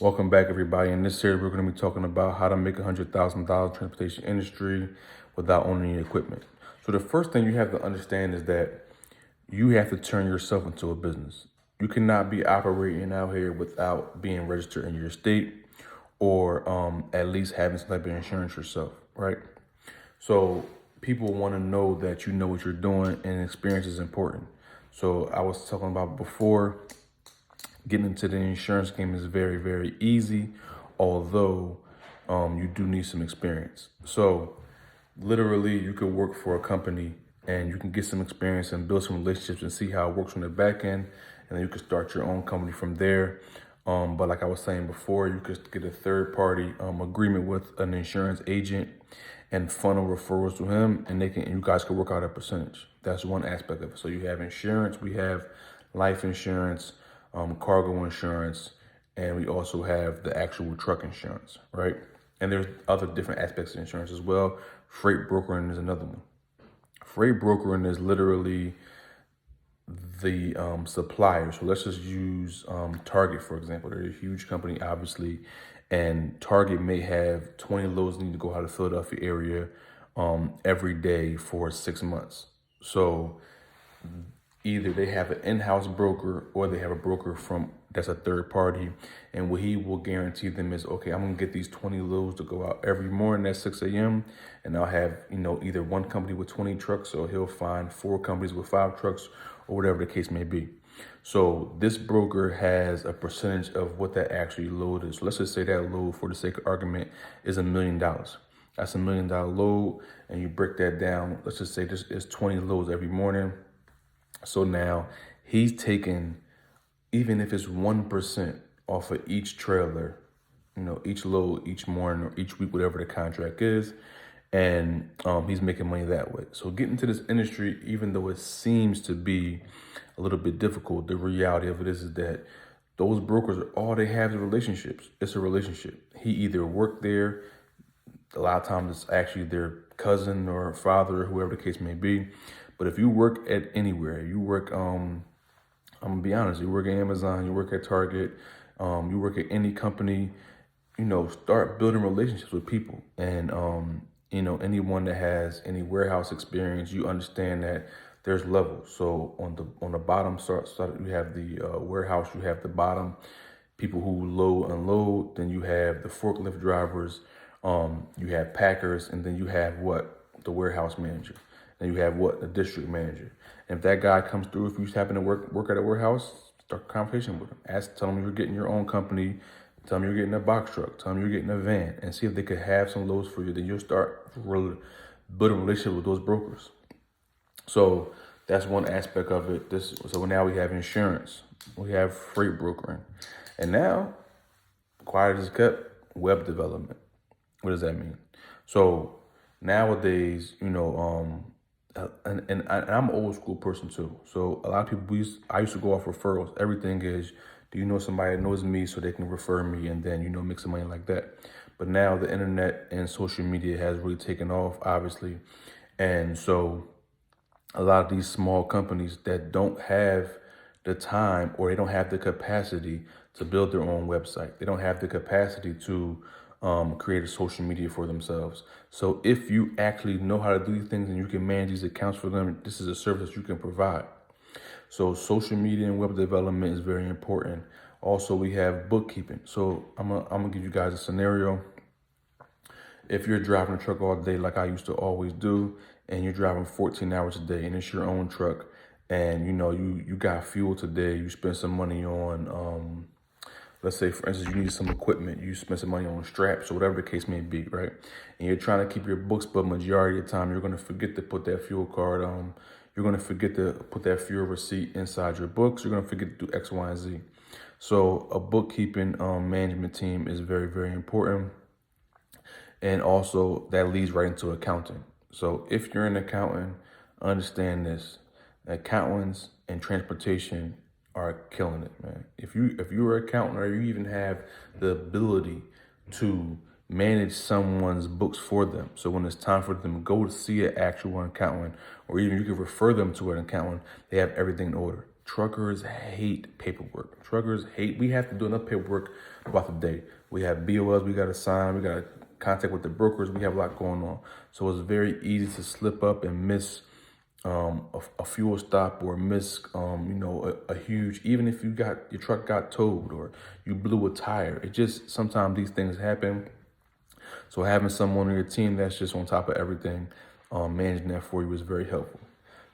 Welcome back, everybody. In this series, we're going to be talking about how to make $100,000 transportation industry without owning any equipment. So the first thing you have to understand is that you have to turn yourself into a business. You cannot be operating out here without being registered in your state or at least having some type of insurance yourself, right? So people want to know that you know what you're doing, and experience is important. So I was talking about before, getting into the insurance game is very, very easy, although you do need some experience. So literally, you could work for a company and you can get some experience and build some relationships and see how it works from the back end. And then you can start your own company from there. But like I was saying before, you could get a third party agreement with an insurance agent and funnel referrals to him, and you guys can work out a percentage. That's one aspect of it. So you have insurance, we have life insurance, cargo insurance, and we also have the actual truck insurance, right? And there's other different aspects of insurance as well. Freight brokering is another one. Freight brokering is literally the supplier. So let's just use Target, for example. They're a huge company, obviously, and Target may have 20 loads that need to go out of Philadelphia area every day for 6 months. So either they have an in-house broker or they have a broker that's a third party, and what he will guarantee them is, okay, I'm gonna get these 20 loads to go out every morning at 6 a.m. and I'll have either one company with 20 trucks, or he'll find 4 companies with 5 trucks, or whatever the case may be. So this broker has a percentage of what that actually load is. So let's just say that load, for the sake of argument, is $1 million. That's $1 million load, and you break that down. Let's just say this is 20 loads every morning. So now he's taking, even if it's 1% off of each trailer, each load, each morning or each week, whatever the contract is, and he's making money that way. So getting into this industry, even though it seems to be a little bit difficult, the reality of it is that those brokers, all they have is relationships. It's a relationship. He either worked there, a lot of times it's actually their cousin or father or whoever the case may be. But if you work at anywhere, you work, I'm gonna be honest, you work at Amazon, you work at Target, you work at any company, start building relationships with people. And, anyone that has any warehouse experience, you understand that there's levels. So on the bottom, you have the warehouse, you have the bottom people who load, unload, then you have the forklift drivers, you have packers, and then you have the warehouse manager. And you have the district manager. And if that guy comes through, if you happen to work at a warehouse, start a conversation with him. Tell him you're getting your own company. Tell him you're getting a box truck. Tell him you're getting a van, and see if they could have some loads for you. Then you'll start really building a relationship with those brokers. So that's one aspect of it. So now we have insurance, we have freight brokering, and now, quiet as kept, web development. What does that mean? So nowadays, and I'm an old school person too. So a lot of people, I used to go off referrals. Everything is, do you know somebody that knows me so they can refer me, and then, make some money like that. But now the internet and social media has really taken off, obviously. And so a lot of these small companies that don't have the time, or they don't have the capacity to build their own website, they don't have the capacity to create a social media for themselves. So if you actually know how to do these things and you can manage these accounts for them, this is a service you can provide. So social media and web development is very important. Also, we have bookkeeping. So I'm gonna give you guys a scenario. If you're driving a truck all day, like I used to always do, and you're driving 14 hours a day, and it's your own truck, and you got fuel today, you spend some money on let's say, for instance, you need some equipment, you spend some money on straps or whatever the case may be, right? And you're trying to keep your books, but majority of the time, you're going to forget to put that fuel card on. You're going to forget to put that fuel receipt inside your books. You're going to forget to do X, Y, and Z. So a bookkeeping management team is very, very important. And also that leads right into accounting. So if you're an accountant, understand this: accountants and transportation are killing it, man. If you're an accountant, or you even have the ability to manage someone's books for them, so when it's time for them to go to see an actual accountant, or even you can refer them to an accountant, they have everything in order. Truckers hate paperwork. We have to do enough paperwork throughout the day. We have BOLs we got to sign, we got to contact with the brokers, we have a lot going on. So it's very easy to slip up and miss a fuel stop or miss, a huge, even if your truck got towed or you blew a tire. It just, sometimes these things happen. So having someone on your team that's just on top of everything, managing that for you is very helpful.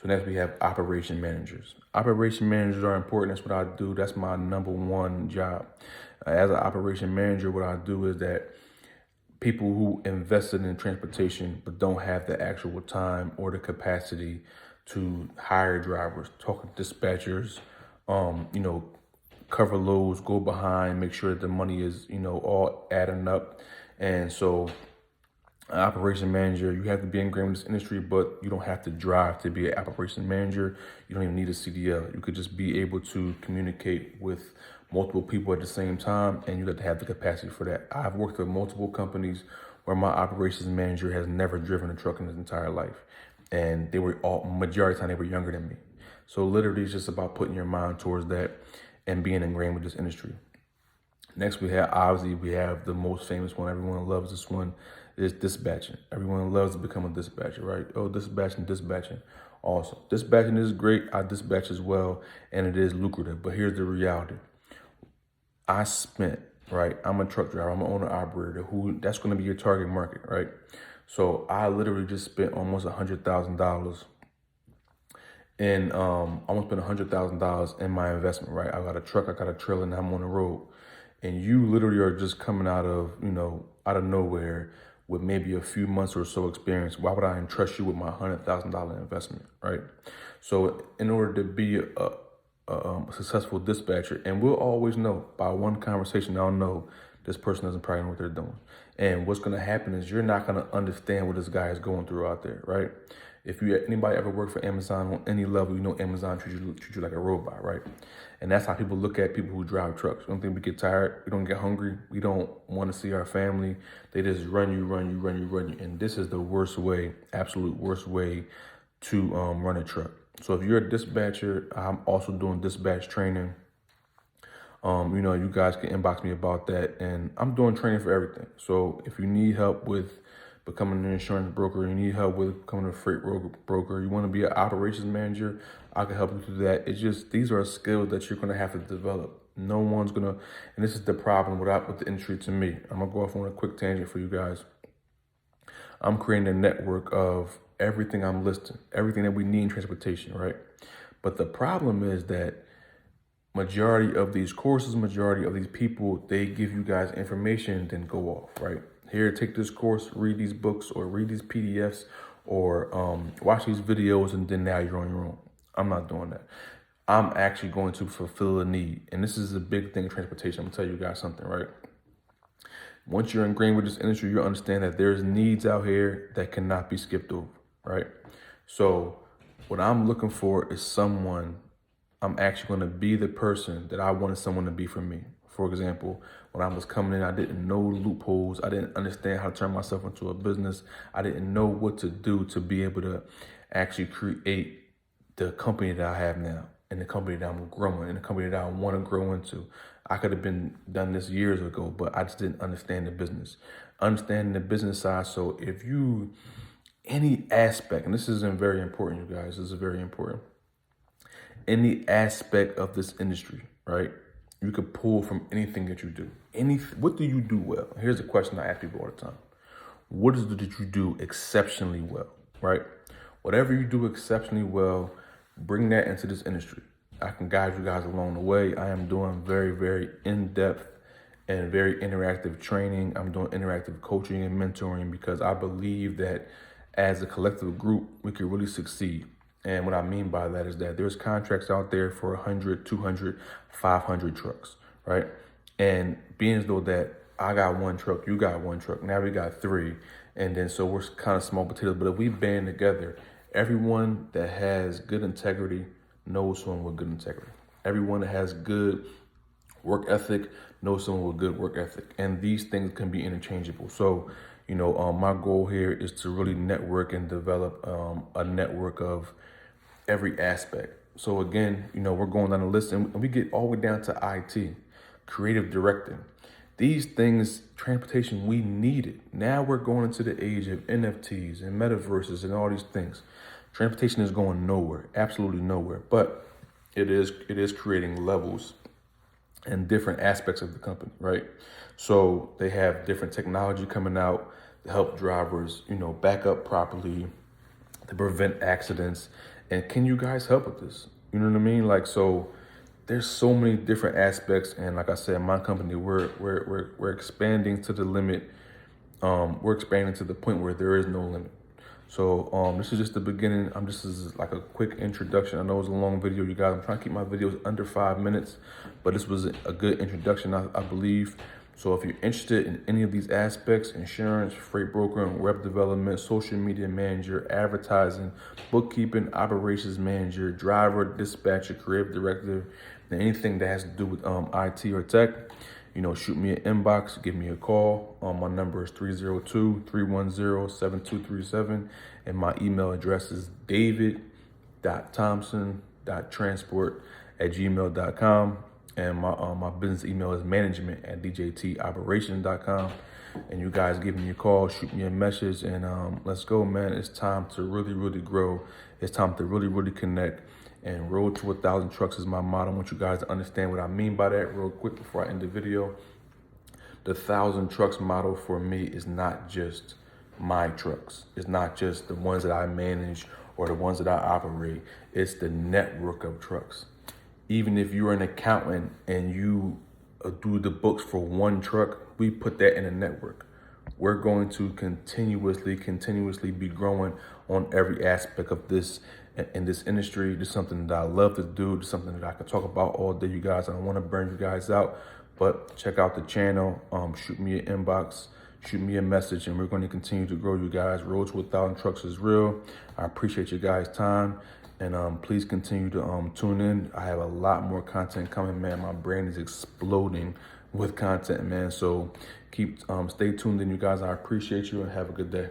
So next we have operation managers. Operation managers are important. That's what I do. That's my number one job. As an operation manager, what I do is that people who invested in transportation but don't have the actual time or the capacity to hire drivers, talk to dispatchers, cover loads, go behind, make sure that the money is, all adding up. And so an operation manager, you have to be ingrained in this industry, but you don't have to drive to be an operation manager. You don't even need a CDL. You could just be able to communicate with multiple people at the same time, and you have to have the capacity for that. I've worked with multiple companies where my operations manager has never driven a truck in his entire life. And they were majority of the time, they were younger than me. So literally it's just about putting your mind towards that and being ingrained with this industry. Next, we have the most famous one. Everyone loves this one, is dispatching. Everyone loves to become a dispatcher, right? Oh, dispatching. Awesome. Dispatching is great. I dispatch as well, and it is lucrative. But here's the reality. I'm a truck driver. I'm an owner operator that's going to be your target market, right? So I literally just spent almost $100,000 in my investment, right? I got a truck, I got a trailer, and I'm on the road. And you literally are just coming out of nowhere with maybe a few months or so experience. Why would I entrust you with my $100,000 investment, right? So in order to be a successful dispatcher, and we'll always know by one conversation, I'll know this person doesn't probably know what they're doing. And what's going to happen is you're not going to understand what this guy is going through out there, right? If anybody ever worked for Amazon on any level, Amazon treats you like a robot, right? And that's how people look at people who drive trucks. We don't think we get tired. We don't get hungry. We don't want to see our family. They just run you. And this is the worst way, absolute worst way to run a truck. So if you're a dispatcher, I'm also doing dispatch training. You guys can inbox me about that. And I'm doing training for everything. So if you need help with becoming an insurance broker, you need help with becoming a freight broker, you want to be an operations manager, I can help you through that. It's just, these are skills that you're going to have to develop. No one's going to, and this is the problem with the industry to me. I'm going to go off on a quick tangent for you guys. I'm creating a network of everything I'm listing, everything that we need in transportation, right? But the problem is that majority of these courses, majority of these people, they give you guys information, then go off, right? Here, take this course, read these books or read these PDFs or watch these videos, and then now you're on your own. I'm not doing that. I'm actually going to fulfill a need. And this is a big thing in transportation. I'm gonna tell you guys something, right? Once you're ingrained with this industry, you understand that there's needs out here that cannot be skipped over, right? So what I'm looking for is I'm actually going to be the person that I wanted someone to be for me. For example, when I was coming in, I didn't know loopholes. I didn't understand how to turn myself into a business. I didn't know what to do to be able to actually create the company that I have now, and the company that I'm growing, and the company that I want to grow into. I could have done this years ago, but I just didn't understand the business. Understanding the business side. So if any aspect, and this is very important, you guys, this is very important. Any aspect of this industry, right? You could pull from anything that you do. What do you do well? Here's a question I ask people all the time. What is it that you do exceptionally well, right? Whatever you do exceptionally well, bring that into this industry. I can guide you guys along the way. I am doing very, very in-depth and very interactive training. I'm doing interactive coaching and mentoring because I believe that as a collective group, we can really succeed. And what I mean by that is that there's contracts out there for 100, 200, 500 trucks, right? And being as though that I got one truck, you got one truck, now we got three. And then so we're kind of small potatoes, but if we band together, everyone that has good integrity knows someone with good integrity. Everyone that has good work ethic knows someone with good work ethic. And these things can be interchangeable. So, my goal here is to really network and develop a network of every aspect. So again, we're going down the list and we get all the way down to IT, creative directing. These things, transportation, we need it. Now we're going into the age of NFTs and metaverses and all these things. Transportation is going nowhere, absolutely nowhere. But it is creating levels and different aspects of the company, right? So they have different technology coming out to help drivers, back up properly, to prevent accidents. And can you guys help with this? You know what I mean? Like, so there's so many different aspects. And like I said, my company, we're expanding to the limit. We're expanding to the point where there is no limit. So this is just the beginning. This is like a quick introduction. I know it's a long video, you guys. I'm trying to keep my videos under 5 minutes, but this was a good introduction, I believe. So if you're interested in any of these aspects, insurance, freight brokering, web development, social media manager, advertising, bookkeeping, operations manager, driver, dispatcher, creative director, and anything that has to do with IT or tech, shoot me an inbox, give me a call. My number is 302-310-7237. And my email address is david.thompson.transport@gmail.com. And my business email is management@djtoperation.com. And you guys give me a call, shoot me a message, and let's go, man. It's time to really, really grow. It's time to really, really connect. And Road to 1,000 Trucks is my motto. I want you guys to understand what I mean by that real quick before I end the video. The 1,000 Trucks motto for me is not just my trucks. It's not just the ones that I manage or the ones that I operate. It's the network of trucks. Even if you're an accountant and you do the books for one truck, we put that in a network. We're going to continuously be growing on every aspect of this in this industry. This is something that I love to do. This is something that I can talk about all day, you guys. I don't want to burn you guys out, but check out the channel. Shoot me an inbox, shoot me a message, and we're going to continue to grow, you guys. Road to 1,000 Trucks is real. I appreciate you guys' time. And please continue to tune in. I have a lot more content coming, man. My brain is exploding with content, man. So stay tuned in, you guys. I appreciate you and have a good day.